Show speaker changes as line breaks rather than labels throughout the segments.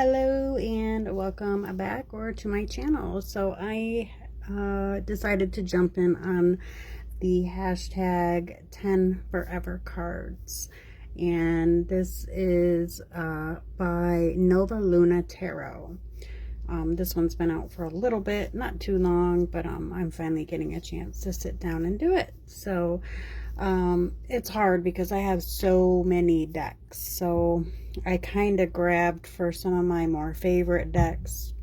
Hello and welcome back to my channel. So I decided to jump in on the hashtag 10 forever cards, and this is by Nova Luna Tarot. This one's been out for a little bit, not too long, but I'm finally getting a chance to sit down and do it. So it's hard because I have so many decks. So I kind of grabbed for some of my more favorite decks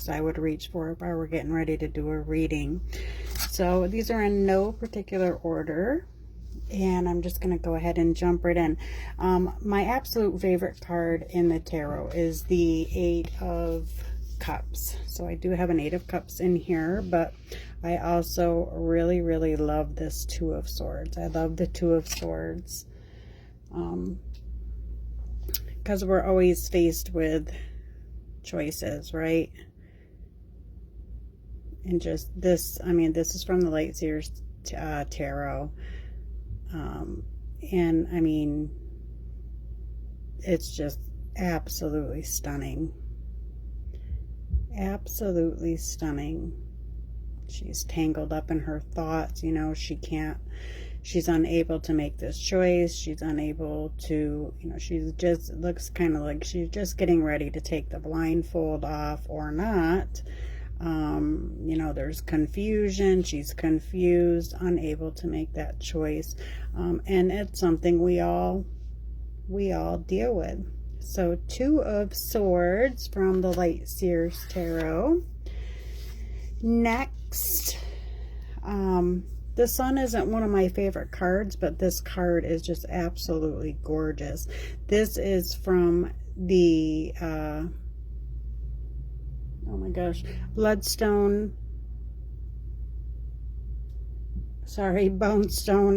I would reach for if I were getting ready to do a reading. So these are in no particular order, and I'm just going to go ahead and jump right in. My absolute favorite card in the tarot is the Eight of Cups. So I do have an Eight of Cups in here, but I also really love this Two of Swords. I love the Two of Swords because we're always faced with choices, right? And just this, I mean, this is from the Light Seers Tarot. And I mean, it's just absolutely stunning. Absolutely stunning. She's tangled up in her thoughts, you know, she's unable to make this choice. She's unable to, you know, she's just, looks kind of like she's just getting ready to take the blindfold off or not. You know, there's confusion. She's confused, unable to make that choice. And it's something we all deal with. So Two of Swords from the Light Seers Tarot. Next, the Sun isn't one of my favorite cards, but this card is just absolutely gorgeous. This is from the oh my gosh, Bonestone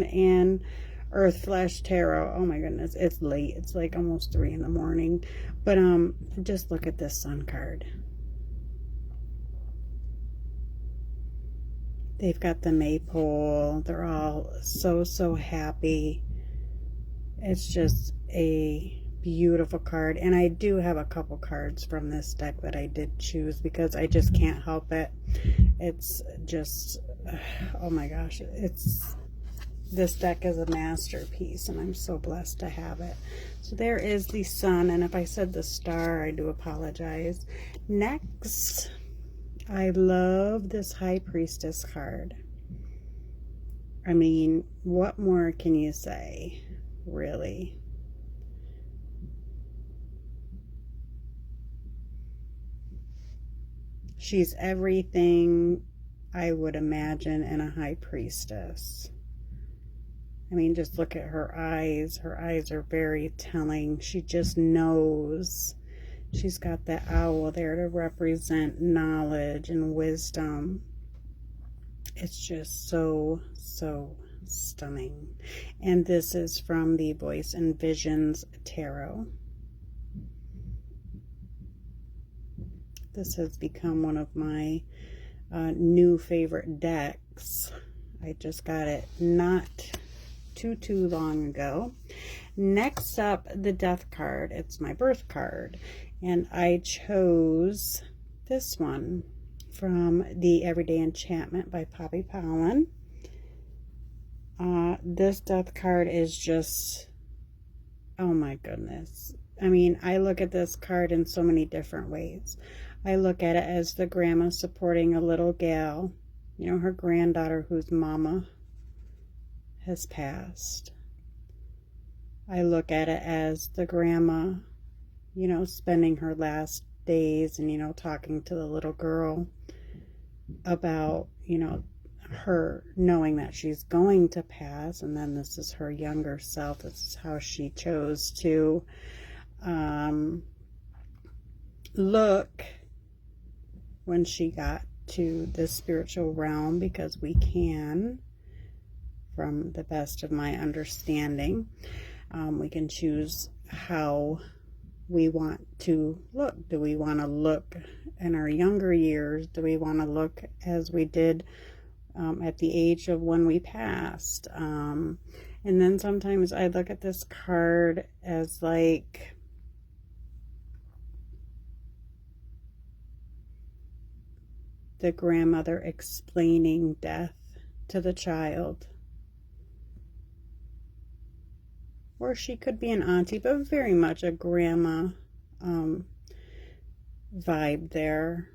and Earth Flesh Tarot. Oh my goodness, it's late. It's like almost 3 in the morning. But just look at this Sun card. They've got the maypole. They're all so happy. It's just a beautiful card. And I do have a couple cards from this deck that I did choose because I just can't help it. It's just, oh my gosh, this deck is a masterpiece, and I'm so blessed to have it. So there is the Sun, and if I said the Star, I do apologize. Next, I love this High Priestess card. I mean, what more can you say, really? She's everything I would imagine in a High Priestess. I mean, just look at her eyes. Her eyes are very telling. She just knows. She's got the owl there to represent knowledge and wisdom. It's just so stunning. And this is from the Voice and Visions Tarot. This has become one of my new favorite decks. I just got it not too long ago. Next up, the Death card. It's my birth card, and I chose this one from the Everyday Enchantment by Poppy Pollen. This Death card is just, oh my goodness. I mean, I look at this card in so many different ways. I look at it as the grandma supporting a little gal, you know, her granddaughter whose mama has passed. I look at it as the grandma, you know, spending her last days and, you know, talking to the little girl about, you know, her knowing that she's going to pass, and then this is her younger self. This is how she chose to look when she got to the spiritual realm, because we can, from the best of my understanding, we can choose how we want to look. Do we want to look in our younger years? Do we want to look as we did at the age of when we passed? And then sometimes I look at this card as like, the grandmother explaining death to the child. Or she could be an auntie, but very much a grandma vibe there.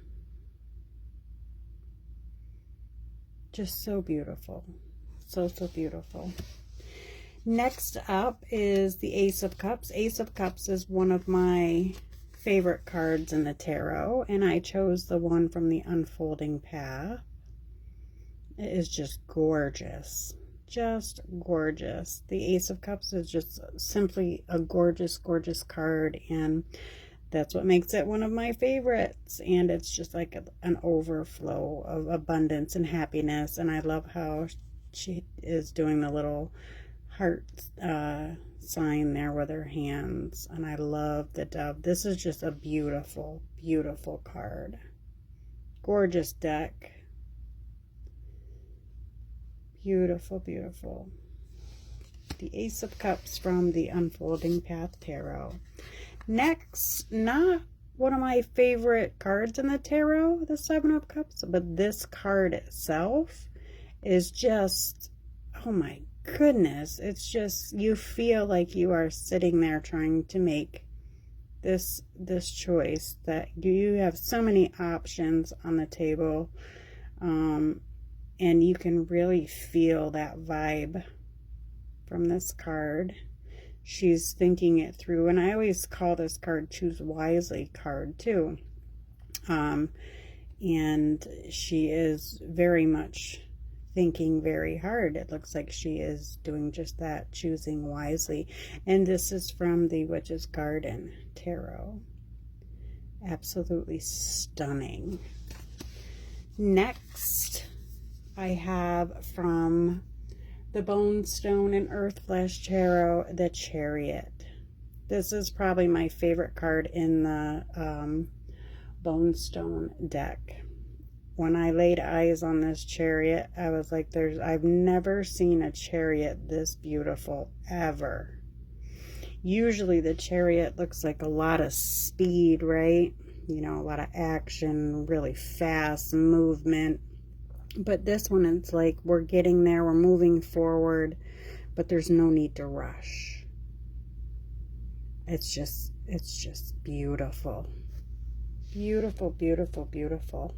Just so beautiful. So, so beautiful. Next up is the Ace of Cups. Ace of Cups is one of my favorite cards in the tarot, and I chose the one from the Unfolding Path. It is just gorgeous. Just gorgeous. The Ace of Cups is just simply a gorgeous, gorgeous card, and that's what makes it one of my favorites. And it's just like an overflow of abundance and happiness. And I love how she is doing the little heart sign there with her hands. And I love the dove. This is just a beautiful, beautiful card. Gorgeous deck. Beautiful, beautiful. The Ace of Cups from the Unfolding Path Tarot. Next, not one of my favorite cards in the tarot, the Seven of Cups, but this card itself is just, oh my goodness, it's just, you feel like you are sitting there trying to make this choice, that you have so many options on the table, and you can really feel that vibe from this card. She's thinking it through, and I always call this card Choose Wisely card too. And she is very much thinking very hard. It looks like she is doing just that, choosing wisely. And this is from the Witch's Garden Tarot. Absolutely stunning. Next, I have from the Bone Stone and Earth Flesh Tarot, the Chariot. This is probably my favorite card in the Bone Stone deck. When I laid eyes on this Chariot, I was like, I've never seen a Chariot this beautiful, ever. Usually the Chariot looks like a lot of speed, right? You know, a lot of action, really fast movement. But this one, it's like we're getting there, we're moving forward, but there's no need to rush. It's just beautiful. Beautiful, beautiful, beautiful.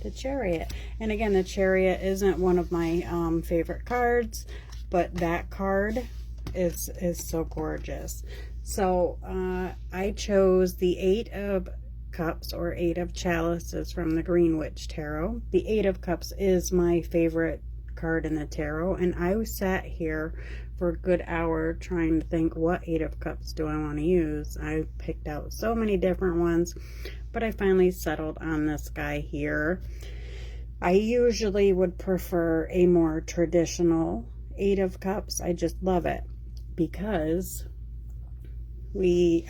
The Chariot. And again, the Chariot isn't one of my favorite cards, but that card is so gorgeous. So I chose the Eight of Cups, or Eight of Chalices, from the Green Witch Tarot. The Eight of Cups is my favorite card in the tarot, and I sat here for a good hour trying to think, what Eight of Cups do I want to use? I picked out so many different ones, but I finally settled on this guy here. I usually would prefer a more traditional Eight of Cups. I just love it because we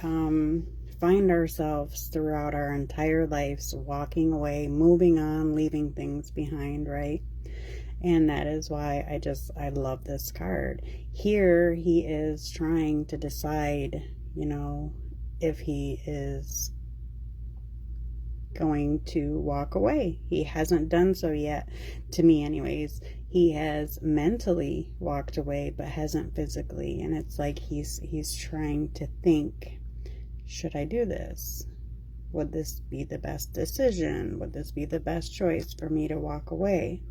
find ourselves throughout our entire lives walking away, moving on, leaving things behind, right? And that is why I love this card. Here he is trying to decide, you know, if he is going to walk away. He hasn't done so yet, to me anyways. He has mentally walked away, but hasn't physically. And it's like he's trying to think, should I do this? Would this be the best decision? Would this be the best choice for me to walk away?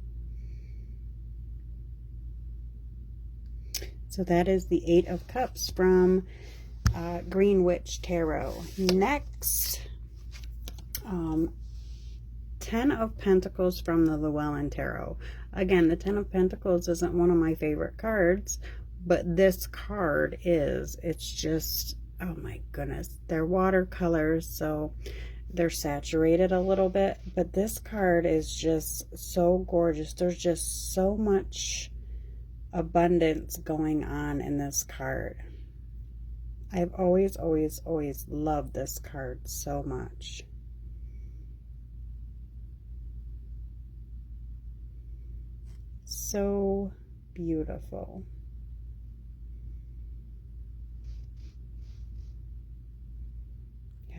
So that is the Eight of Cups from Green Witch Tarot. Next, 10 of Pentacles from the Llewellyn Tarot. Again, the 10 of Pentacles isn't one of my favorite cards, but this card is. It's just, oh my goodness. They're watercolors, so they're saturated a little bit, but this card is just so gorgeous. There's just so much abundance going on in this card. I've always, always, always loved this card so much. So beautiful.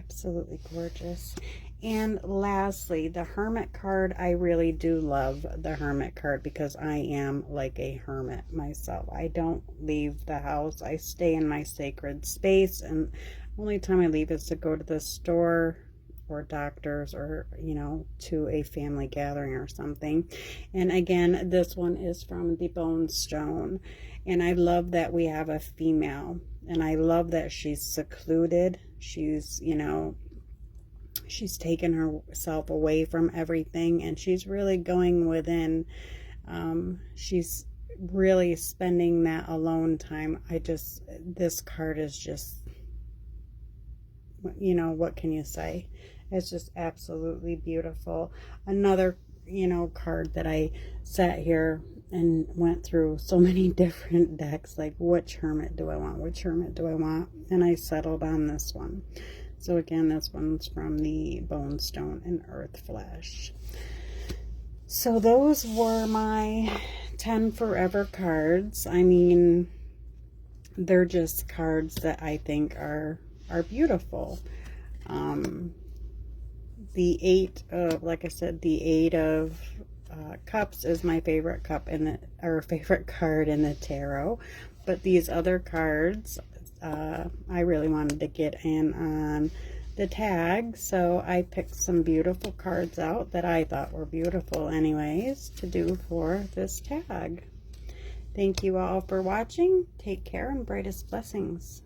absolutely gorgeous. And lastly, the Hermit card. I really do love the Hermit card because I am like a hermit myself. I don't leave the house. I stay in my sacred space, and only time I leave is to go to the store or doctors, or you know, to a family gathering or something. And again, this one is from the Bone Stone, and I love that we have a female, and I love that she's secluded. She's, you know, she's taken herself away from everything, and she's really going within. She's really spending that alone time. This card is just, you know, what can you say? It's just absolutely beautiful. Another, you know, card that I sat here and went through so many different decks, like which hermit do I want? Which hermit do I want? And I settled on this one. So again, this one's from the Bone Stone and Earth Flesh. So those were my 10 forever cards. I mean, they're just cards that I think are beautiful. The eight of, like I said, the Eight of Cups is my favorite favorite card in the tarot. But these other cards, I really wanted to get in on the tag, so I picked some beautiful cards out that I thought were beautiful anyways to do for this tag. Thank you all for watching. Take care and brightest blessings.